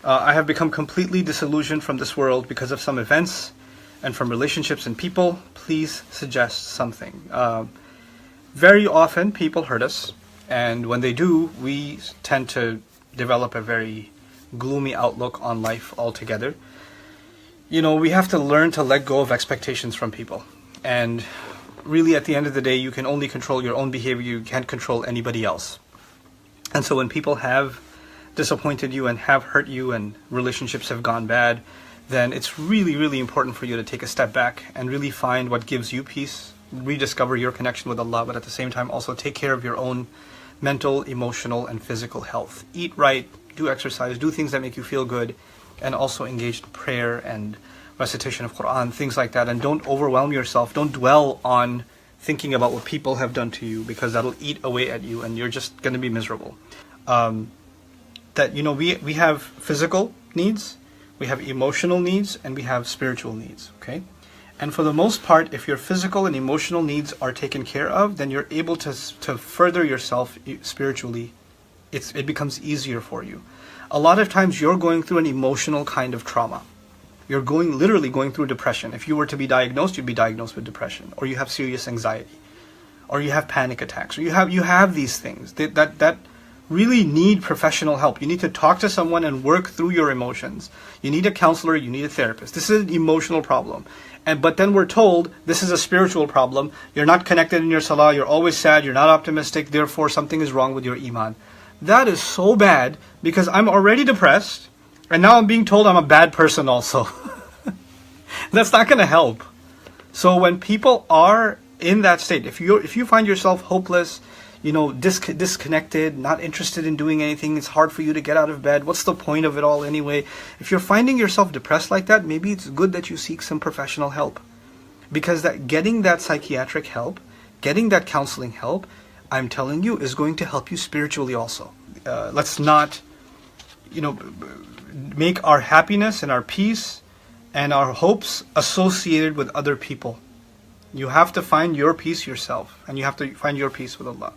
I have become completely disillusioned from this world because of some events and from relationships and people. Please suggest something. Very often people hurt us, and when they do, we tend to develop a very gloomy outlook on life altogether. You know, we have to learn to let go of expectations from people. And really, at the end of the day, you can only control your own behavior. You can't control anybody else. And so when people have disappointed you and have hurt you and relationships have gone bad, then it's really, really important for you to take a step back and really find what gives you peace, rediscover your connection with Allah, but at the same time also take care of your own mental, emotional, and physical health. Eat right, do exercise, do things that make you feel good, and also engage in prayer and recitation of Quran, things like that. And don't overwhelm yourself. Don't dwell on thinking about what people have done to you, because that'll eat away at you and you're just going to be miserable. We have physical needs, we have emotional needs, and we have spiritual needs, okay? And for the most part, if your physical and emotional needs are taken care of, then you're able to further yourself spiritually. It becomes easier for you. A lot of times you're going through an emotional kind of trauma. You're literally going through depression. If you were to be diagnosed, you'd be diagnosed with depression, or you have serious anxiety, or you have panic attacks, or you have these things that really need professional help. You need to talk to someone and work through your emotions. You need a counselor, you need a therapist. This is an emotional problem. But then we're told this is a spiritual problem. You're not connected in your salah, you're always sad, you're not optimistic, therefore something is wrong with your iman. That is so bad, because I'm already depressed, and now I'm being told I'm a bad person also. That's not going to help. So when people are in that state, if you find yourself hopeless, disconnected, not interested in doing anything, it's hard for you to get out of bed, what's the point of it all anyway? If you're finding yourself depressed like that, maybe it's good that you seek some professional help. Because getting that psychiatric help, getting that counseling help, I'm telling you, is going to help you spiritually also. Let's not, make our happiness and our peace and our hopes associated with other people. You have to find your peace yourself, and you have to find your peace with Allah.